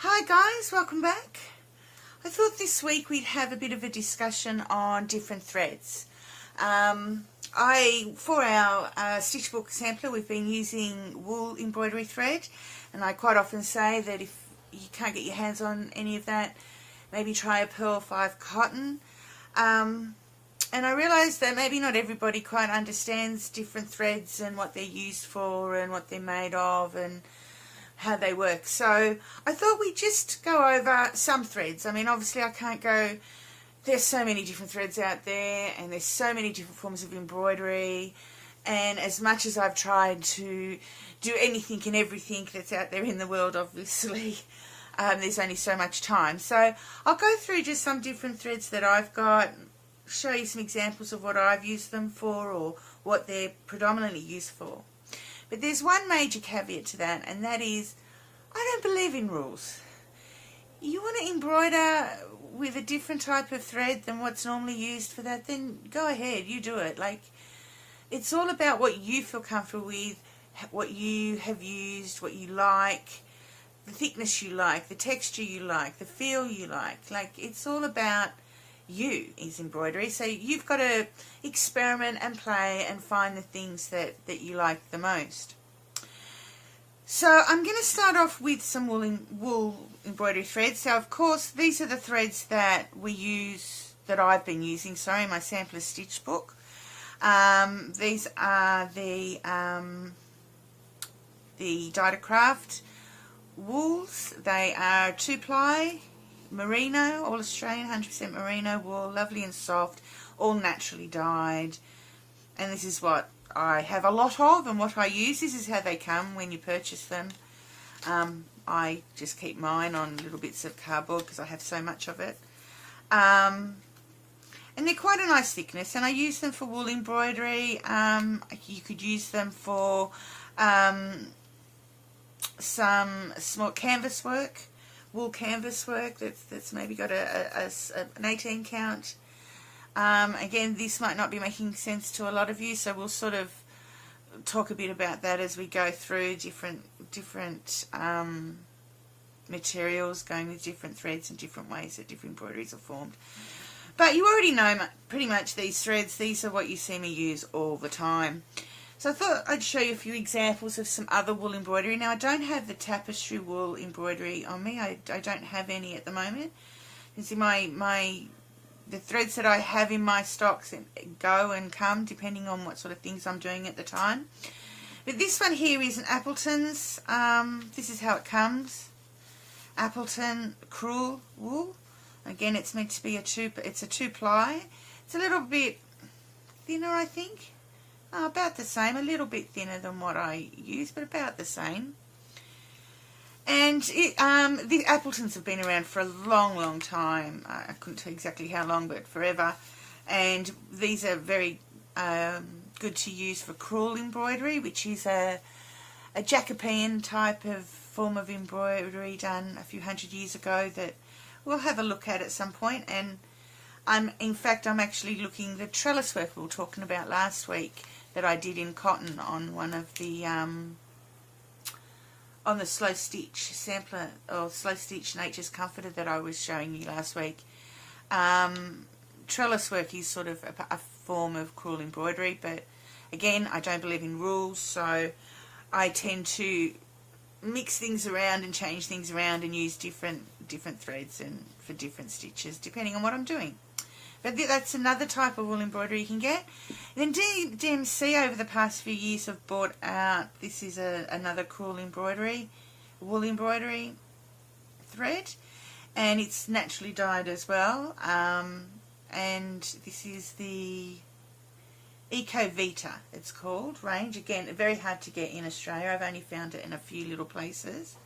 Hi guys, welcome back. I thought this week we'd have a bit of a discussion on different threads. For our stitch book sampler, we've been using wool embroidery thread, and I quite often say that if you can't get your hands on any of that, maybe try a Pearl 5 cotton. And I realised that maybe not everybody quite understands different threads and what they're used for and what they're made of and how they work. So I thought we'd just go over some threads. I mean, obviously I can't go, there's so many different threads out there and there's so many different forms of embroidery, and as much as I've tried to do anything and everything that's out there in the world, obviously there's only so much time. So I'll go through just some different threads that I've got, show you some examples of what I've used them for or what they're predominantly used for. But there's one major caveat to that, and that is I don't believe in rules. You want to embroider with a different type of thread than what's normally used for that, then go ahead, you do it. Like, it's all about what you feel comfortable with, what you have used, what you like, the thickness you like, the texture you like, the feel you like. Like, it's all about you is embroidery, so you've got to experiment and play and find the things that you like the most. So I'm going to start off with some wool embroidery threads. So of course these are the threads that I've been using, sorry, in my sampler stitch book. These are the Dyed-A-Craft wools. They are 2-ply merino, all Australian, 100% merino wool, lovely and soft, all naturally dyed. And this is what I have a lot of and what I use. This is how they come when you purchase them. I just keep mine on little bits of cardboard because I have so much of it. And they're quite a nice thickness, and I use them for wool embroidery. You could use them for some small canvas work, wool canvas work that's maybe got an 18 count. Again, this might not be making sense to a lot of you, so we'll sort of talk a bit about that as we go through different materials, going with different threads and different ways that different embroideries are formed. But you already know pretty much these threads. These are what you see me use all the time. So I thought I'd show you a few examples of some other wool embroidery. Now, I don't have the tapestry wool embroidery on me. I don't have any at the moment. You see, the threads that I have in my stocks go and come depending on what sort of things I'm doing at the time. But this one here is an Appleton's. This is how it comes. Appleton crewel wool. Again, it's meant to be it's a 2-ply. It's a little bit thinner, I think. About the same, a little bit thinner than what I use, but about the same. And the Appletons have been around for a long time. I couldn't tell exactly how long, but forever. And these are very good to use for crewel embroidery, which is a Jacobean type of form of embroidery done a few hundred years ago that we'll have a look at some point. And in fact, I'm actually looking the trellis work we were talking about last week that I did in cotton on one of the on the slow stitch sampler, or slow stitch nature's comforter that I was showing you last week. Trellis work is sort of a form of crewel embroidery, but again, I don't believe in rules, so I tend to mix things around and change things around and use different threads and for different stitches depending on what I'm doing. But that's another type of wool embroidery you can get. And then DMC over the past few years have brought out, this is another crewel embroidery, wool embroidery thread, and it's naturally dyed as well. And this is the Eco Vita, it's called, range. Again, very hard to get in Australia. I've only found it in a few little places.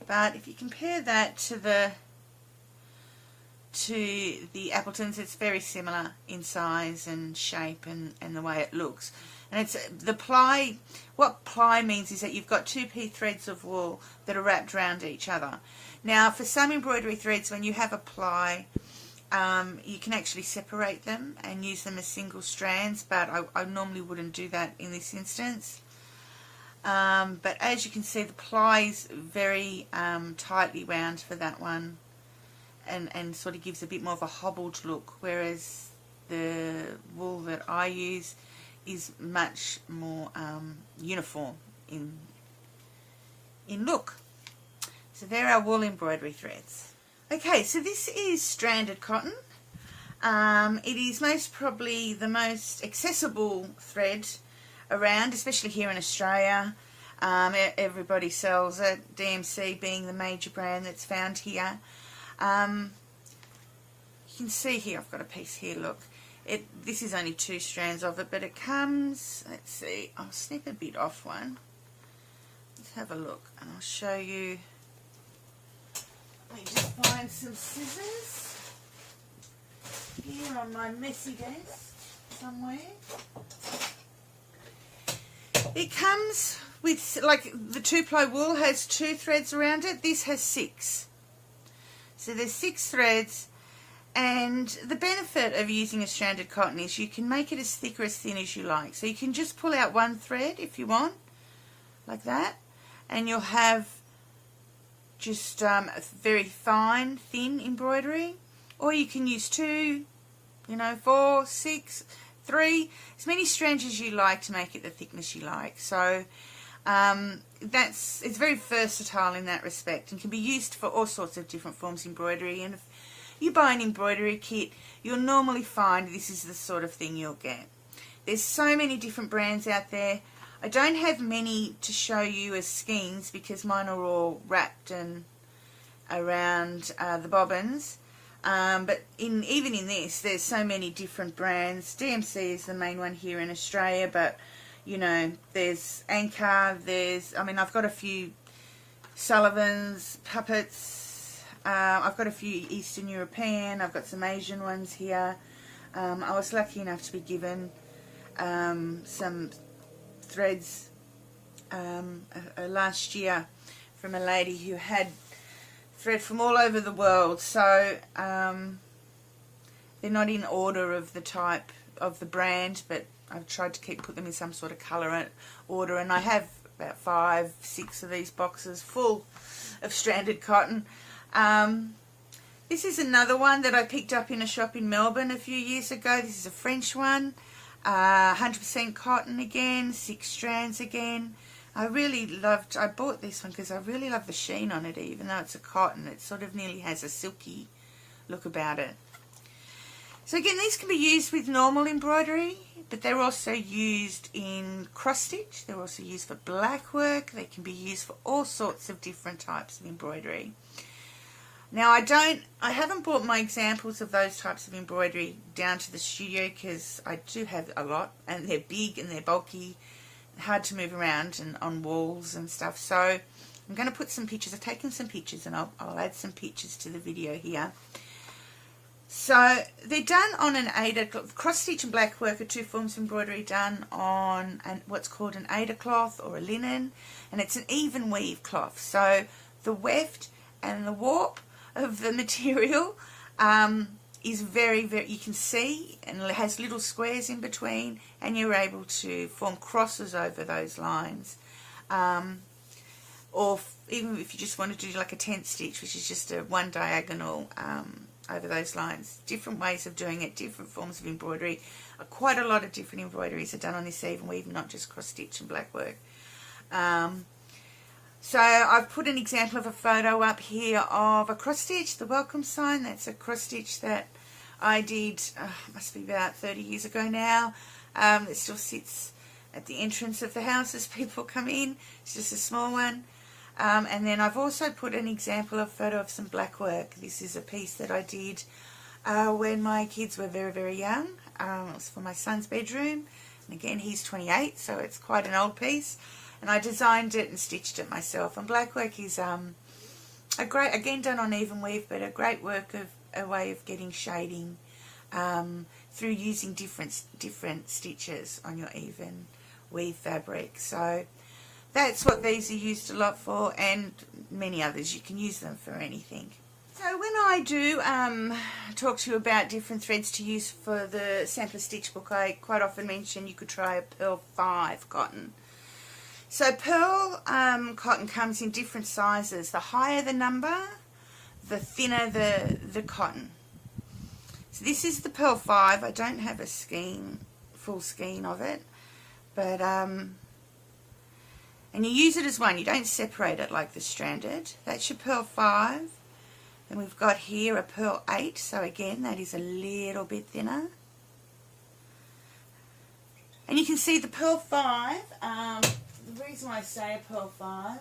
But if you compare that to the Appletons, it's very similar in size and shape and the way it looks. And it's the ply. What ply means is that you've got 2 threads of wool that are wrapped around each other. Now, for some embroidery threads, when you have a ply, you can actually separate them and use them as single strands, but I normally wouldn't do that in this instance. but as you can see, the ply is very tightly wound for that one, and sort of gives a bit more of a hobbled look, whereas the wool that I use is much more uniform in look. So there are wool embroidery threads. Okay, so this is stranded cotton. It is most probably the most accessible thread around, especially here in Australia. Everybody sells it, DMC being the major brand that's found here. You can see here, I've got a piece here, look. This is only 2 strands of it, but it comes, let's see, I'll snip a bit off one. Let's have a look and I'll show you. Let me just find some scissors here on my messy desk somewhere. It comes with, like, the 2-ply wool has 2 threads around it. This has 6. So there's 6 threads, and the benefit of using a stranded cotton is you can make it as thick or as thin as you like. So you can just pull out 1 thread if you want, like that, and you'll have just a very fine, thin embroidery. Or you can use 2, 4, 6, 3, as many strands as you like to make it the thickness you like. So it's very versatile in that respect and can be used for all sorts of different forms of embroidery. And if you buy an embroidery kit, you'll normally find this is the sort of thing you'll get. There's so many different brands out there. I don't have many to show you as skeins because mine are all wrapped and around the bobbins. But even in this, there's so many different brands. DMC is the main one here in Australia, but there's Anchor, I've got a few Sullivan's, Puppets, I've got a few Eastern European, I've got some Asian ones here. I was lucky enough to be given some threads last year from a lady who had thread from all over the world, so they're not in order of the type of the brand, but I've tried to put them in some sort of colour order, and I have about 5, 6 of these boxes full of stranded cotton. This is another one that I picked up in a shop in Melbourne a few years ago. This is a French one, 100% cotton again, 6 strands again. I bought this one because I really love the sheen on it. Even though it's a cotton, it sort of nearly has a silky look about it. So again, these can be used with normal embroidery, but they're also used in cross stitch. They're also used for black work. They can be used for all sorts of different types of embroidery. Now I haven't brought my examples of those types of embroidery down to the studio because I do have a lot, and they're big and they're bulky, hard to move around and on walls and stuff. So I'm going to put some pictures. I've taken some pictures, and I'll add some pictures to the video here. So they're done on an Aida cross stitch and black work are 2 forms of embroidery done on what's called an Aida cloth or a linen, and it's an even weave cloth. So the weft and the warp of the material is very, very, you can see, and it has little squares in between, and you're able to form crosses over those lines. Or even if you just want to do like a tent stitch, which is just one diagonal over those lines. Different ways of doing it, different forms of embroidery. Quite a lot of different embroideries are done on this even weave, not just cross stitch and black work. So I've put an example of a photo up here of a cross stitch, the welcome sign. That's a cross stitch that I did, must be about 30 years ago now. It still sits at the entrance of the house as people come in. It's just a small one. And then I've also put an example of photo of some black work. This is a piece that I did when my kids were very, very young. It was for my son's bedroom. And again, he's 28, so it's quite an old piece. And I designed it and stitched it myself. And black work is a great, again done on even weave, but a great a way of getting shading through using different stitches on your even weave fabric. So that's what these are used a lot for, and many others. You can use them for anything. So when I do talk to you about different threads to use for the sampler stitch book, I quite often mention you could try a Pearl 5 cotton. So pearl cotton comes in different sizes. The higher the number, the thinner the cotton. So this is the pearl 5. I don't have a full skein of it, but and you use it as one. You don't separate it like the stranded. That's your pearl 5. And we've got here a pearl 8. So again, that is a little bit thinner. And you can see the pearl 5. The reason why I say a pearl 5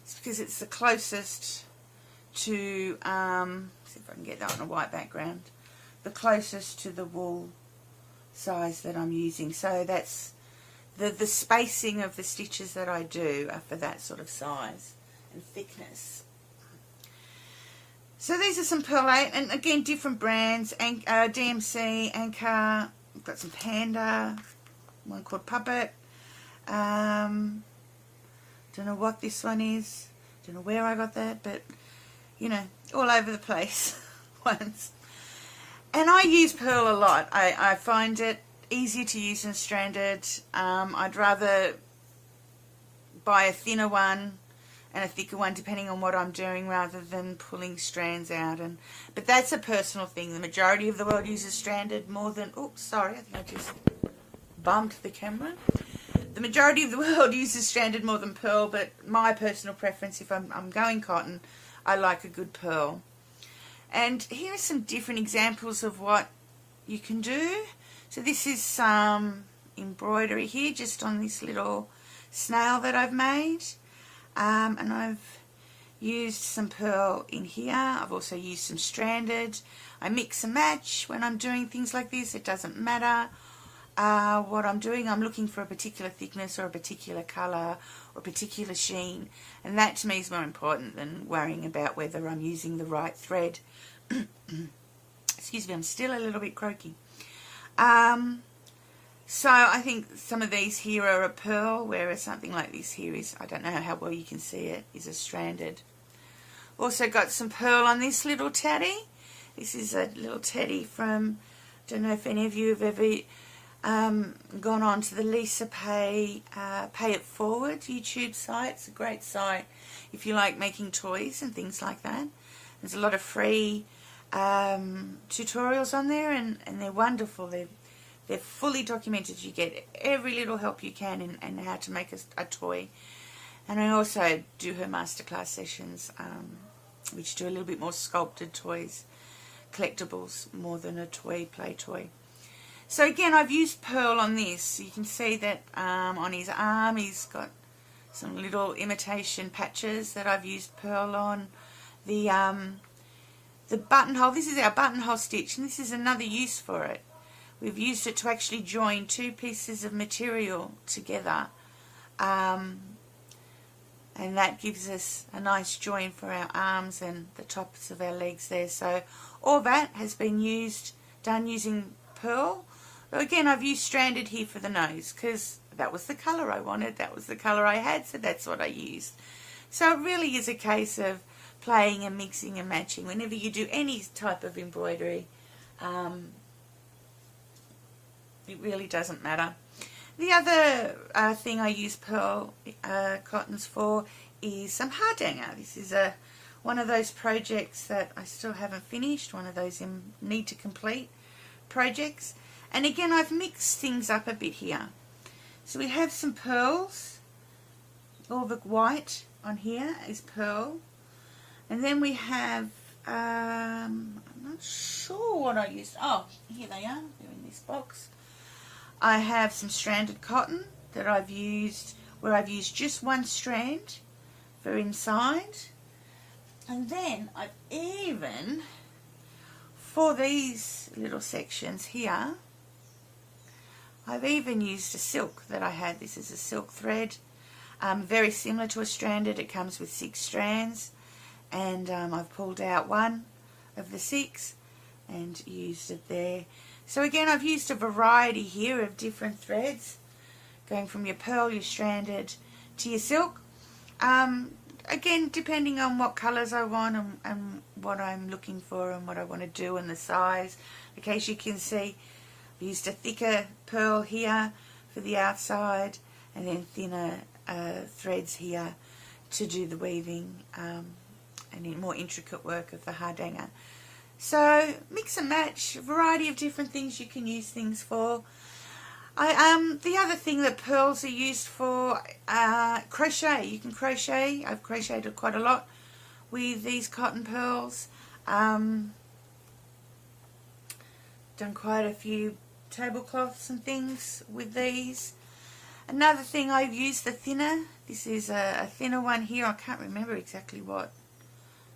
is because it's the closest to, see if I can get that on a white background, the closest to the wool size that I'm using. So that's the spacing of the stitches that I do are for that sort of size and thickness. So these are some pearl 8, and again different brands, DMC, Anchor, we've got some Panda, one called Puppet. Don't know what this one is, don't know where I got that, but you know, all over the place ones. And I use pearl a lot. I find it easier to use than stranded. I'd rather buy a thinner one and a thicker one depending on what I'm doing rather than pulling strands out. But that's a personal thing. The majority of the world uses stranded more than, oops, sorry, I think I just bumped the camera. The majority of the world uses stranded more than pearl, but my personal preference, if I'm going cotton, I like a good pearl. And here are some different examples of what you can do. So this is some embroidery here, just on this little snail that I've made. And I've used some pearl in here. I've also used some stranded. I mix and match when I'm doing things like this. It doesn't matter what I'm doing. I'm looking for a particular thickness or a particular colour or a particular sheen, and that to me is more important than worrying about whether I'm using the right thread. Excuse me, I'm still a little bit croaky. So I think some of these here are a pearl, whereas something like this here is, I don't know how well you can see it, is a stranded. Also got some pearl on this little teddy. This is a little teddy from, don't know if any of you have ever gone on to the Lisa Pay It Forward YouTube site. It's a great site if you like making toys and things like that. There's a lot of free tutorials on there, and they're wonderful. They're fully documented. You get every little help you can in how to make a toy. And I also do her masterclass sessions, which do a little bit more sculpted toys, collectibles, more than a play toy. So again, I've used pearl on this. You can see that on his arm he's got some little imitation patches that I've used pearl on. The buttonhole, this is our buttonhole stitch, and this is another use for it. We've used it to actually join two pieces of material together, and that gives us a nice join for our arms and the tops of our legs there. So all that has been done using pearl. But again, I've used stranded here for the nose because that was the colour I wanted, that was the colour I had, so that's what I used. So it really is a case of playing and mixing and matching whenever you do any type of embroidery. It really doesn't matter. The other thing I use pearl cottons for is some hardanger. This is one of those projects that I still haven't finished, one of those need to complete projects. And again, I've mixed things up a bit here. So we have some pearls. All the white on here is pearl. And then we have, I'm not sure what I used. Oh, here they are. They're in this box. I have some stranded cotton that I've used, where I've used just one strand for inside. And then I've even, for these little sections here, I've even used a silk that I had. This is a silk thread, very similar to a stranded. It comes with 6 strands, and I've pulled out one of the 6 and used it there. So again, I've used a variety here of different threads, going from your pearl, your stranded, to your silk. Again, depending on what colours I want and what I'm looking for and what I want to do and the size. Okay, as you can see, I've used a thicker pearl here for the outside, and then thinner threads here to do the weaving and more intricate work of the hardanger. So mix and match, a variety of different things you can use things for. The other thing that pearls are used for, crochet. You can crochet. I've crocheted quite a lot with these cotton pearls. Done quite a few tablecloths and things with these. Another thing, I've used the thinner. This is a thinner one here. I can't remember exactly what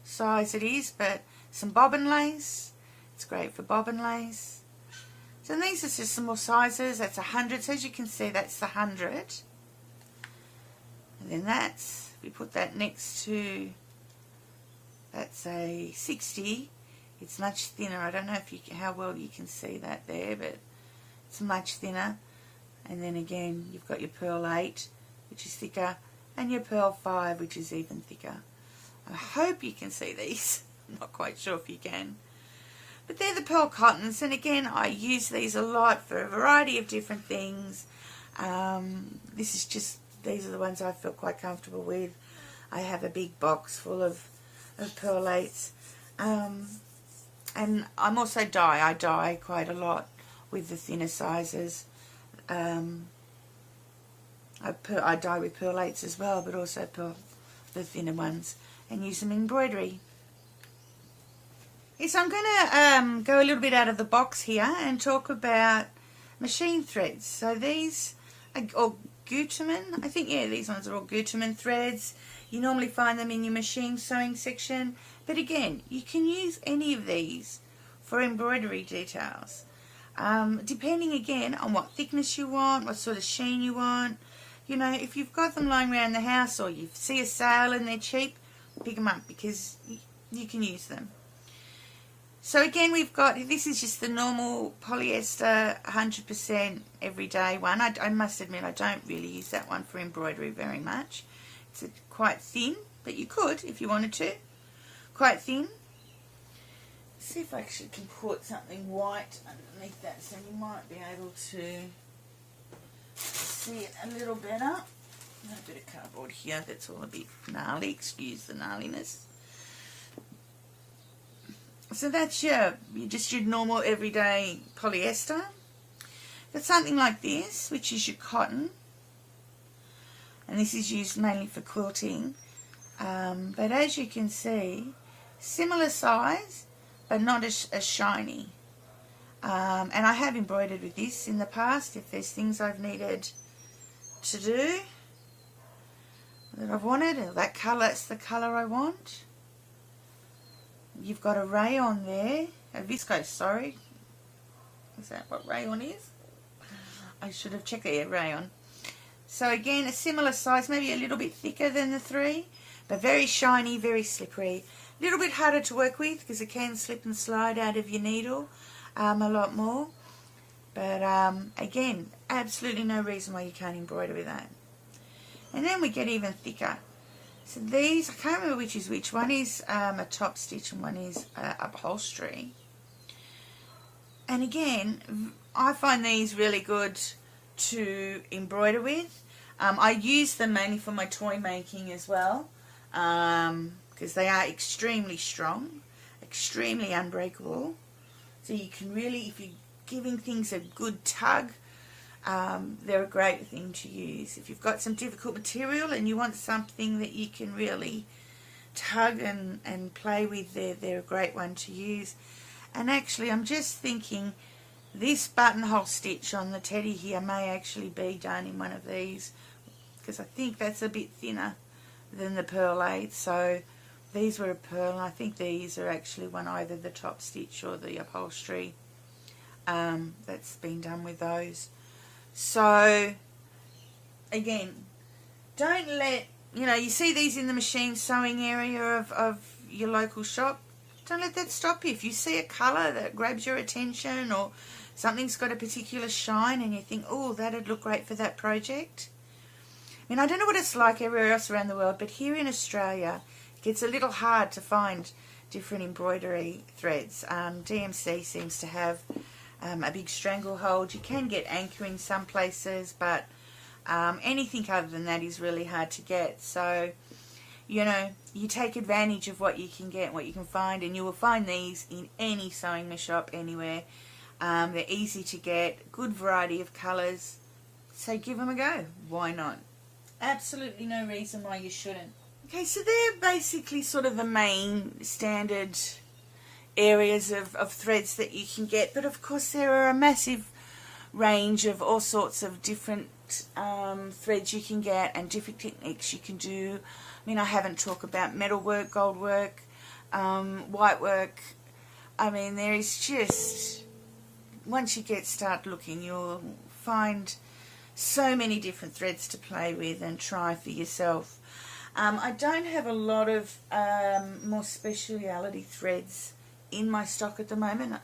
size it is, but some bobbin lace. It's great for bobbin lace. So these are just some more sizes. That's 100. So as you can see, that's the 100. And then that's, we put that next to, that's a 60. It's much thinner. I don't know if you how well you can see that there, but it's much thinner. And then again, you've got your pearl 8, which is thicker, and your pearl 5, which is even thicker. I hope you can see these. I'm not quite sure if you can. But they're the pearl cottons, and again, I use these a lot for a variety of different things. This is just, these are the ones I feel quite comfortable with. I have a big box full of pearl 8s. And I'm also I dye quite a lot with the thinner sizes. I dye with pearl 8s as well, but also the thinner ones, and use them in embroidery. Yes, I'm going to go a little bit out of the box here and talk about machine threads. So these are all Gutermann. I think, yeah, these ones are all Gutermann threads. You normally find them in your machine sewing section. But again, you can use any of these for embroidery details. Depending again on what thickness you want, what sort of sheen you want. You know, if you've got them lying around the house or you see a sale and they're cheap, pick them up because you can use them. So again, we've got, this is just the normal polyester 100% everyday one. I must admit I don't really use that one for embroidery very much. It's quite thin, but you could if you wanted to. Quite thin. Let's see if I actually can put something white underneath that so you might be able to see it a little better. A bit of cardboard here that's all a bit gnarly, excuse the gnarliness. So that's your normal everyday polyester. Got something like this, which is your cotton, and this is used mainly for quilting. But as you can see, similar size, but not as shiny. And I have embroidered with this in the past if there's things I've needed to do that I've wanted. Or that colour, it's the colour I want. You've got a rayon there, a viscose, sorry. Is that what rayon is? I should have checked that, yeah, rayon. So again, a similar size, maybe a little bit thicker than the 3, but very shiny, very slippery. A little bit harder to work with because it can slip and slide out of your needle a lot more. But again, absolutely no reason why you can't embroider with that. And then we get even thicker. So these, I can't remember which is which. One is a top stitch and one is upholstery. And again, I find these really good to embroider with. I use them mainly for my toy making as well, because they are extremely strong, extremely unbreakable. So you can really, if you're giving things a good tug, they're a great thing to use. If you've got some difficult material and you want something that you can really tug and play with, they're a great one to use. And actually, I'm just thinking this buttonhole stitch on the teddy here may actually be done in one of these, because I think that's a bit thinner than the pearl 8. So these were a pearl, and I think these are actually one, either the top stitch or the upholstery that's been done with those. So again, don't let, you see these in the machine sewing area of your local shop, don't let that stop you. If you see a colour that grabs your attention or something's got a particular shine and you think, oh, that'd look great for that project. I mean, I don't know what it's like everywhere else around the world, but here in Australia it gets a little hard to find different embroidery threads. DMC seems to have a big stranglehold. You can get anchor in some places, but Anything other than that is really hard to get. So, you know, you take advantage of what you can get, what you can find, and you will find these in any sewing shop anywhere. They're easy to get, good variety of colours, so give them a go. Why not? Absolutely no reason why you shouldn't. Okay, so they're basically sort of the main standard areas of threads that you can get, but of course there are a massive range of all sorts of different threads you can get and different techniques you can do. I mean, I haven't talked about metal work, gold work, white work. I mean, there is just, once you start looking, you'll find so many different threads to play with and try for yourself. I don't have a lot of more speciality threads in my stock at the moment.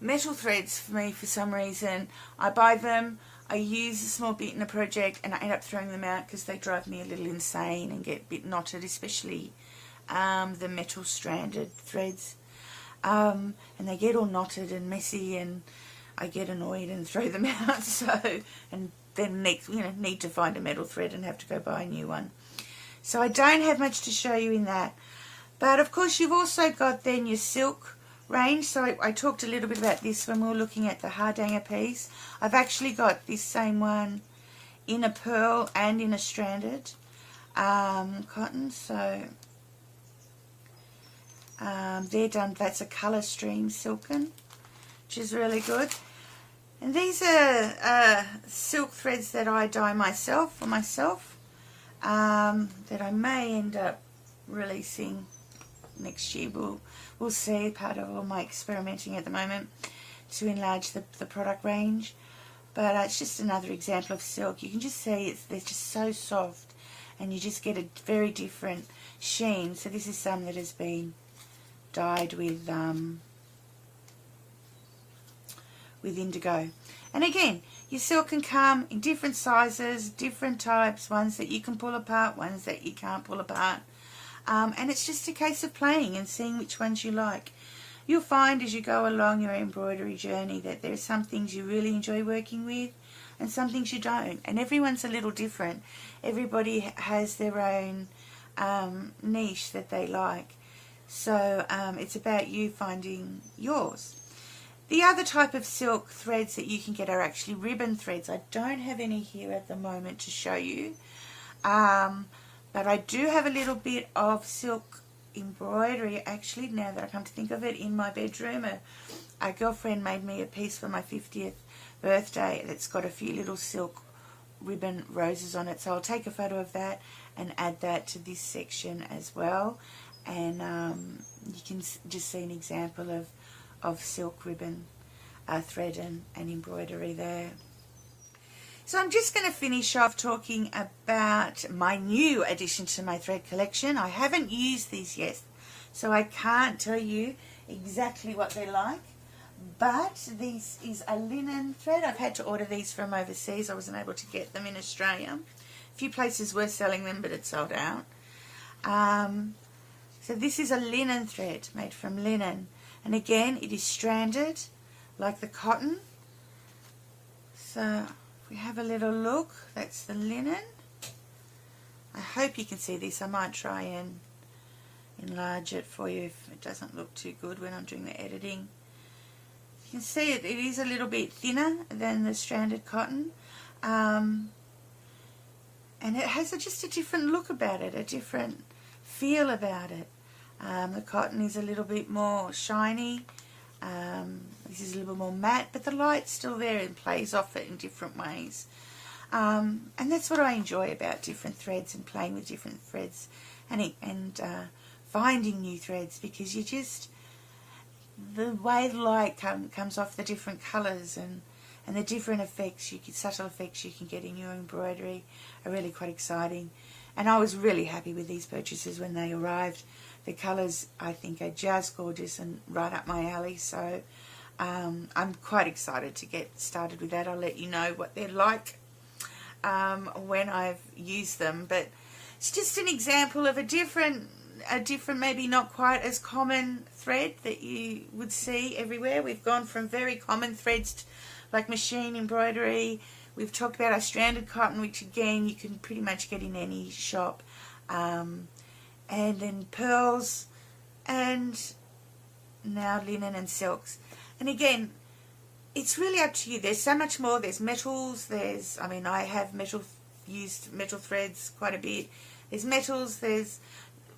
Metal threads for me, for some reason, I buy them, I use a small bit in a project, and I end up throwing them out because they drive me a little insane and get a bit knotted, especially the metal stranded threads. And they get all knotted and messy, and I get annoyed and throw them out. So, and then need to find a metal thread and have to go buy a new one. So I don't have much to show you in that. But of course you've also got then your silk range. So I talked a little bit about this when we were looking at the hardanger piece. I've actually got this same one in a pearl and in a stranded cotton. So they're done, that's a colour stream silken, which is really good. And these are silk threads that I dye myself, for myself, that I may end up releasing next year. We'll see, part of all my experimenting at the moment to enlarge the product range. But it's just another example of silk. You can just see they're just so soft, and you just get a very different sheen. So this is some that has been dyed with indigo. And again, your silk can come in different sizes, different types, ones that you can pull apart, ones that you can't pull apart. And it's just a case of playing and seeing which ones you like. You'll find as you go along your embroidery journey that there are some things you really enjoy working with and some things you don't. And everyone's a little different. Everybody has their own niche that they like. So it's about you finding yours. The other type of silk threads that you can get are actually ribbon threads. I don't have any here at the moment to show you. But I do have a little bit of silk embroidery, actually, now that I come to think of it, in my bedroom. A girlfriend made me a piece for my 50th birthday that's got a few little silk ribbon roses on it. So I'll take a photo of that and add that to this section as well. And you can just see an example of silk ribbon thread and embroidery there. So I'm just going to finish off talking about my new addition to my thread collection. I haven't used these yet, so I can't tell you exactly what they're like. But this is a linen thread. I've had to order these from overseas. I wasn't able to get them in Australia. A few places were selling them, but it's sold out. So this is a linen thread made from linen. And again, it is stranded like the cotton. So we have a little look, that's the linen. I hope you can see this. I might try and enlarge it for you if it doesn't look too good when I'm doing the editing. You can see it is a little bit thinner than the stranded cotton, and it has just a different look about it, a different feel about it. The cotton is a little bit more shiny. This is a little bit more matte, but the light's still there and plays off it in different ways. And that's what I enjoy about different threads and playing with different threads and finding new threads, because you just, the way the light comes off the different colours and the different effects, subtle effects you can get in your embroidery are really quite exciting. And I was really happy with these purchases when they arrived. The colours, I think, are just gorgeous and right up my alley. So I'm quite excited to get started with that. I'll let you know what they're like when I've used them. But it's just an example of a different, maybe not quite as common thread that you would see everywhere. We've gone from very common threads like machine embroidery We've talked about our stranded cotton, which again you can pretty much get in any shop. And then pearls, and now linen and silks. And again, it's really up to you. There's so much more. There's metals. I have used metal threads quite a bit. There's metals. There's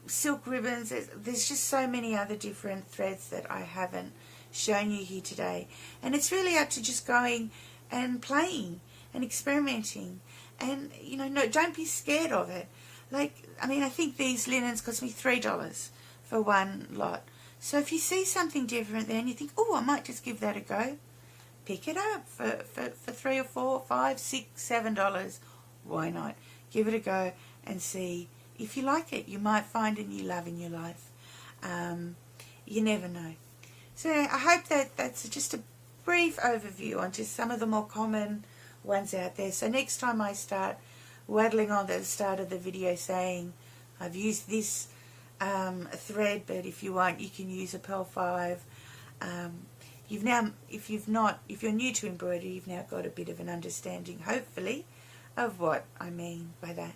silk ribbons. There's just so many other different threads that I haven't shown you here today. And it's really up to just going and playing and experimenting. And, no, don't be scared of it. I think these linens cost me $3 for one lot. So if you see something different there and you think, oh, I might just give that a go, pick it up for $3 or $4, $5, $6, $7. Why not? Give it a go and see if you like it. You might find a new love in your life. You never know. So I hope that's just a brief overview on just some of the more common ones out there. So next time I start waddling on at the start of the video saying I've used this thread, but if you want, you can use a Pearl 5. If you're new to embroidery, you've now got a bit of an understanding, hopefully, of what I mean by that.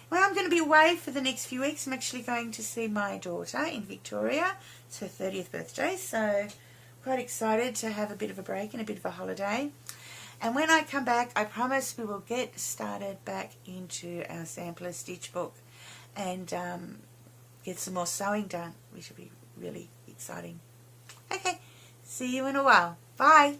Well, I'm going to be away for the next few weeks. I'm actually going to see my daughter in Victoria. It's her 30th birthday, so quite excited to have a bit of a break and a bit of a holiday. And when I come back, I promise we will get started back into our sampler stitch book and get some more sewing done, which will be really exciting. Okay, see you in a while. Bye.